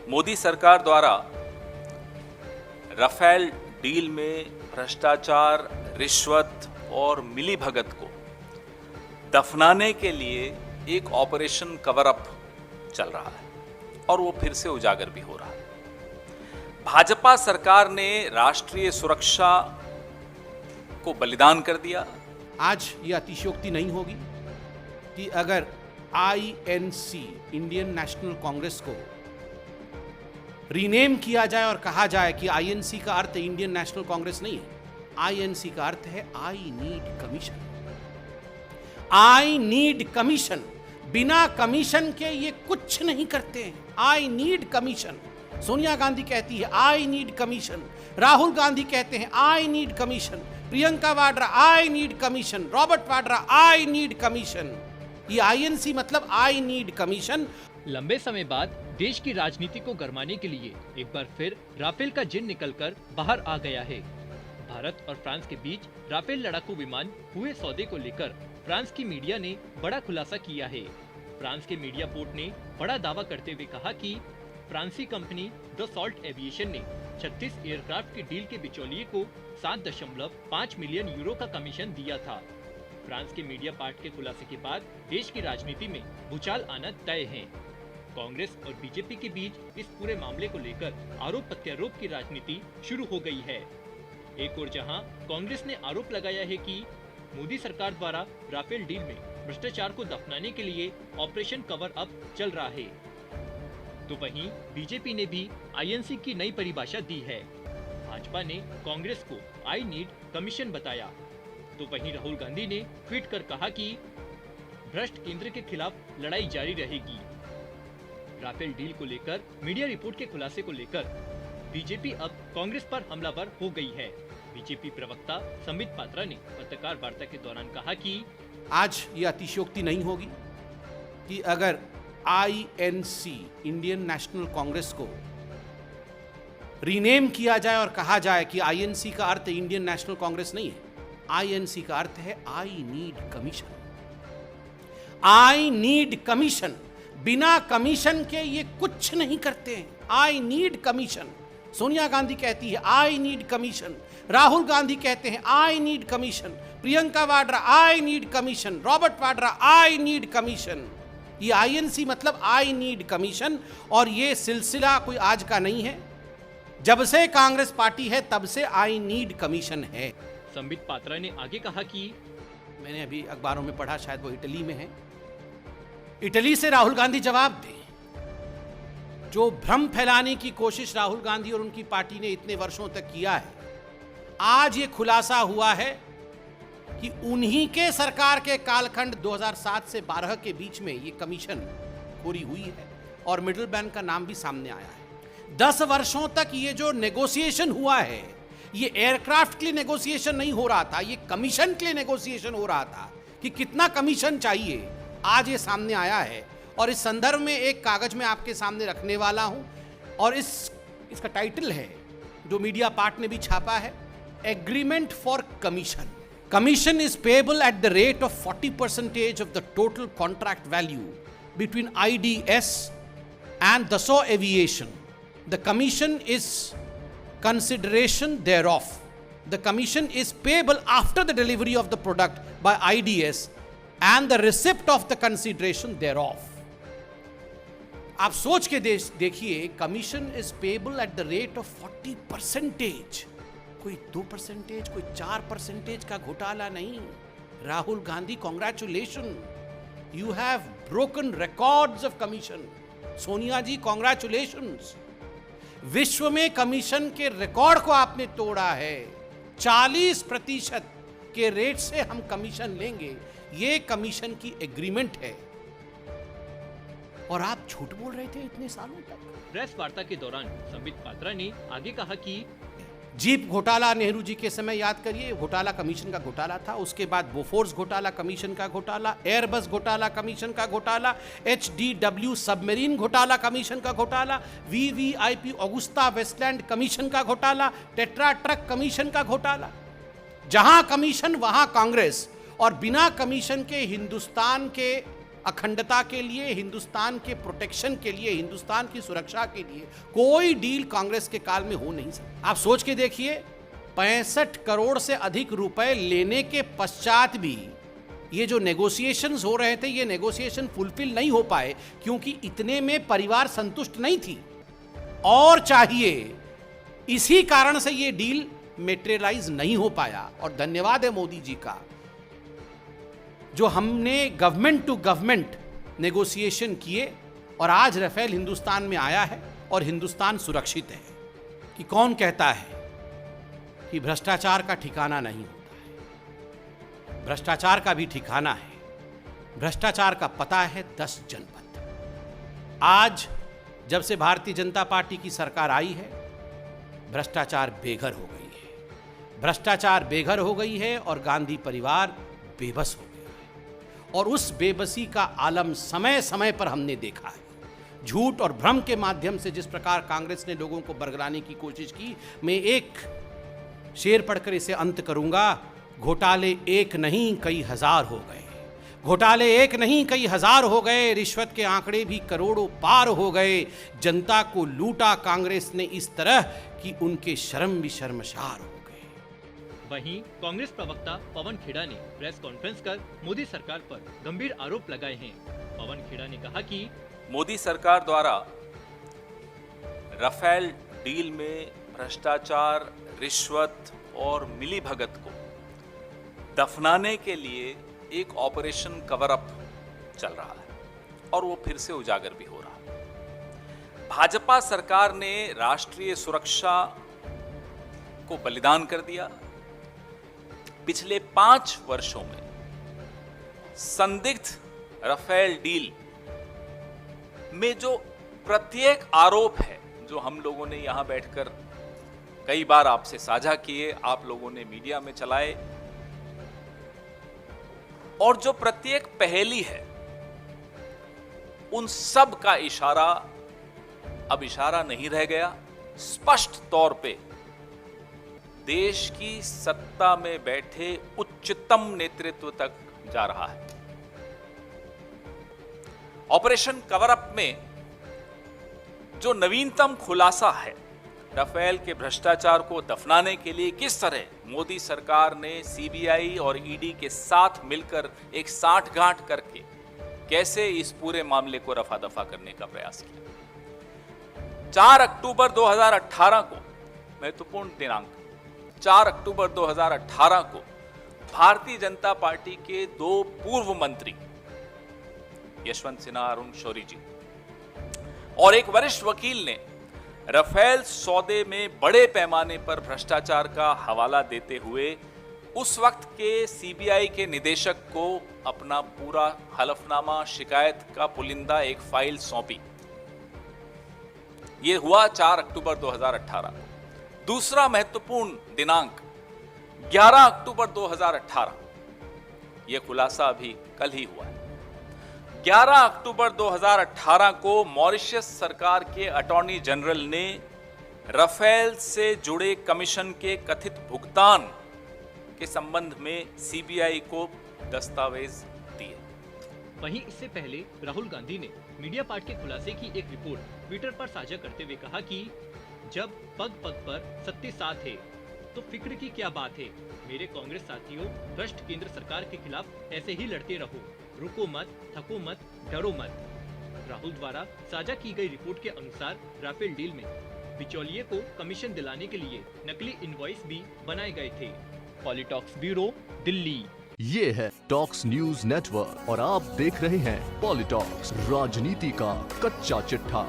मोदी सरकार द्वारा Rafale deal में भ्रष्टाचार, रिश्वत और मिलीभगत को दफनाने के लिए एक ऑपरेशन कवर अप चल रहा है और वो फिर से उजागर भी हो रहा है। भाजपा सरकार ने राष्ट्रीय सुरक्षा को बलिदान कर दिया। आज ये अतिशयोक्ति नहीं होगी कि अगर आईएनसी, इंडियन नेशनल कांग्रेस को रीनेम किया जाए और कहा जाए कि आईएनसी का अर्थ इंडियन नेशनल कांग्रेस नहीं है, आईएनसी का अर्थ है I need commission. I need commission, बिना कमीशन के ये कुछ नहीं करते हैं। I need commission. Sonia Gandhi कहती है I need commission, Rahul Gandhi कहते हैं I need commission, Priyanka Vadra I need commission, Robert Vadra I need commission. ये आईएनसी मतलब आई नीड कमीशन। लंबे समय बाद देश की राजनीति को गरमाने के लिए एक बार फिर राफेल का जिन निकलकर बाहर आ गया है। भारत और फ्रांस के बीच राफेल लड़ाकू विमान हुए सौदे को लेकर फ्रांस की मीडिया ने बड़ा खुलासा किया है। फ्रांस के मीडिया पोर्ट ने बड़ा दावा करते हुए कहा कि फ्रांसी कंपनी दसॉल्ट एविएशन ने 36 एयरक्राफ्ट की डील के बिचौलिए को 7.5 मिलियन यूरो का कमीशन दिया था। फ्रांस के मीडिया पार्ट के खुलासे के बाद देश की राजनीति में भूचाल आना तय है। कांग्रेस और बीजेपी के बीच इस पूरे मामले को लेकर आरोप प्रत्यारोप की राजनीति शुरू हो गई है। एक और जहां कांग्रेस ने आरोप लगाया है कि मोदी सरकार द्वारा राफेल डील में भ्रष्टाचार को दफनाने के लिए ऑपरेशन कवर अप चल रहा है, तो वहीं बीजेपी ने भी आईएनसी की नई परिभाषा दी है। भाजपा ने कांग्रेस को आई नीड कमीशन बताया, तो वहीं राहुल गांधी ने ट्वीट कर कहा कि भ्रष्ट केंद्र के खिलाफ लड़ाई जारी रहेगी। राफेल डील को लेकर मीडिया रिपोर्ट के खुलासे को लेकर बीजेपी अब कांग्रेस पर हमलावर हो गई है। बीजेपी प्रवक्ता संबित पात्रा ने पत्रकार वार्ता के दौरान कहा कि आज ये अतिशयोक्ति नहीं होगी कि अगर आईएनसी, इंडियन नेशनल कांग्रेस को रीनेम किया जाए और कहा जाए कि आईएनसी का अर्थ इंडियन नेशनल कांग्रेस नहीं है, आईएनसी का अर्थ है I need commission. I need commission, बिना कमीशन के ये कुछ नहीं करते हैं। I need commission. Sonia Gandhi कहती है I need commission, Rahul Gandhi कहते हैं I need commission, Priyanka Vadra I need commission, Robert Vadra I need commission. ये आईएनसी मतलब आई नीड कमीशन। और ये सिलसिला कोई आज का नहीं है, जब से कांग्रेस पार्टी है तब से आई नीड कमीशन है। संबित पात्रा ने आगे कहा कि मैंने अभी अखबारों में पढ़ा, शायद वो इटली में है, इटली से राहुल गांधी जवाब दें। जो भ्रम फैलाने की कोशिश राहुल गांधी और उनकी पार्टी ने इतने वर्षों तक किया है, आज ये खुलासा हुआ है कि उन्हीं के सरकार के कालखंड 2007 से 12 के बीच में ये कमीशन खोरी हुई है और मिडिल मैन का नाम भी सामने आया है। 10 वर्षों तक ये जो नेगोशिएशन हुआ है, ये एयरक्राफ्ट के लिए नेगोशिएशन नहीं हो रहा था, ये कमीशन के लिए नेगोशिएशन हो रहा था कि कितना कमीशन चाहिए। आज ये सामने आया है और इस संदर्भ में एक कागज में आपके सामने रखने वाला हूं और इसका टाइटल है, जो मीडिया पार्ट ने भी छापा है, agreement for commission. Commission is payable at the rate of 40% of the total contract value between IDS and Dassault Aviation. The commission is consideration thereof. The commission is payable after the delivery of the product by IDS and the receipt of the consideration thereof. आप सोच के देखिए, commission is payable at the rate of 40%। कोई 2%, कोई 4% का घोटाला नहीं। Rahul Gandhi, congratulation, you have broken records of commission. Sonia ji, congratulation, विश्व में कमीशन के रिकॉर्ड को आपने तोड़ा है। 40% के रेट से हम कमीशन लेंगे, ये कमीशन की एग्रीमेंट है और आप झूठ बोल रहे थे इतने सालों तक। प्रेस वार्ता के दौरान संबित पात्रा ने आगे कहा कि जीप घोटाला नेहरू जी के समय याद करिए, घोटाला कमीशन का घोटाला था। उसके बाद बोफोर्स घोटाला कमीशन का घोटाला, एयरबस घोटाला कमीशन का घोटाला, HDW सबमरीन घोटाला कमीशन का घोटाला, VVIP ऑगुस्ता वेस्टलैंड कमीशन का घोटाला, टेट्रा ट्रक कमीशन का घोटाला। जहां कमीशन वहां कांग्रेस, और बिना कमीशन के हिंदुस्तान के अखंडता के लिए, हिंदुस्तान के प्रोटेक्शन के लिए, हिंदुस्तान की सुरक्षा के लिए कोई डील कांग्रेस के काल में हो नहीं सकता। आप सोच के देखिए, 65 करोड़ से अधिक रुपए लेने के पश्चात भी ये जो नेगोशिएशंस हो रहे थे, ये नेगोशिएशन फुलफिल नहीं हो पाए क्योंकि इतने में परिवार संतुष्ट नहीं थी और चाहिए। इसी कारण से ये डील मेटेरियलाइज नहीं हो पाया। और धन्यवाद है मोदी जी का, जो हमने गवर्नमेंट टू गवर्नमेंट नेगोशिएशन किए और आज राफेल हिंदुस्तान में आया है और हिंदुस्तान सुरक्षित है। कि कौन कहता है कि भ्रष्टाचार का ठिकाना नहीं होता है? भ्रष्टाचार का भी ठिकाना है। भ्रष्टाचार का पता है 10 जनपद। आज जब से भारतीय जनता पार्टी की सरकार आई है, भ्रष्टाचार बेघर हो गई है। भ्रष्टाचार बेघर हो गई है और गांधी परिवार बेबस हो गया है। और उस बेबसी का आलम समय समय पर हमने देखा है। झूठ और भ्रम के माध्यम से जिस प्रकार कांग्रेस ने लोगों को बरगलाने की कोशिश की, मैं एक शेर पढ़कर इसे अंत करूंगा। घोटाले एक नहीं कई हजार हो गए, घोटाले एक नहीं कई हजार हो गए, रिश्वत के आंकड़े भी करोड़ों पार हो गए। जनता को लूटा कांग्रेस ने इस तरह कि उनके शर्म भी शर्मसार हो गए। वहीं कांग्रेस प्रवक्ता पवन खेड़ा ने प्रेस कॉन्फ्रेंस कर मोदी सरकार पर गंभीर आरोप लगाए हैं। पवन खेड़ा ने कहा कि मोदी सरकार द्वारा राफेल डील में भ्रष्टाचार, रिश्वत और मिलीभगत को दफनाने के लिए एक ऑपरेशन कवर अप चल रहा है और वो फिर से उजागर भी हो रहा है। भाजपा सरकार ने राष्ट्रीय सुरक्षा को बलिदान कर दिया। पिछले 5 वर्षों में संदिग्ध राफेल डील में जो प्रत्येक आरोप है, जो हम लोगों ने यहां बैठकर कई बार आपसे साझा किए, आप लोगों ने मीडिया में चलाए, और जो प्रत्येक पहेली है, उन सब का इशारा अब इशारा नहीं रह गया। स्पष्ट तौर पे देश की सत्ता में बैठे उच्चतम नेतृत्व तक जा रहा है। ऑपरेशन कवर अप में जो नवीनतम खुलासा है, राफेल के भ्रष्टाचार को दफनाने के लिए किस तरह मोदी सरकार ने सीबीआई और ईडी के साथ मिलकर एक साठगांठ करके कैसे इस पूरे मामले को रफा दफा करने का प्रयास किया। 4 अक्टूबर 2018 को, महत्वपूर्ण दिनांक, 4 अक्टूबर 2018 को भारतीय जनता पार्टी के 2 पूर्व मंत्री यशवंत सिन्हा, अरुण शौरी जी और एक वरिष्ठ वकील ने राफेल सौदे में बड़े पैमाने पर भ्रष्टाचार का हवाला देते हुए उस वक्त के सीबीआई के निदेशक को अपना पूरा हलफनामा, शिकायत का पुलिंदा एक फाइल सौंपी। यह हुआ 4 अक्टूबर 2018 को। दूसरा महत्वपूर्ण दिनांक 11 अक्टूबर 2018, यह खुलासा अभी कल ही हुआ है। 11 अक्टूबर 2018 को मॉरिशस सरकार के अटॉर्नी जनरल ने राफेल से जुड़े कमीशन के कथित भुगतान के संबंध में सीबीआई को दस्तावेज दिए। वहीं इससे पहले राहुल गांधी ने मीडिया पार्ट के खुलासे की एक रिपोर्ट ट्विटर पर साझा करते हुए कहा कि जब पग पग पर सत्य साथ है तो फिक्र की क्या बात है। मेरे कांग्रेस साथियों, भ्रष्ट केंद्र सरकार के खिलाफ ऐसे ही लड़ते रहो, रुको मत, थको मत, डरो मत। राहुल द्वारा साझा की गई रिपोर्ट के अनुसार राफेल डील में बिचौलिए को कमीशन दिलाने के लिए नकली इनवॉइस भी बनाए गए थे। पॉलिटॉक्स ब्यूरो, दिल्ली। ये है टॉक्स न्यूज नेटवर्क और आप देख रहे हैं पॉलिटॉक्स, राजनीति का कच्चा चिट्ठा।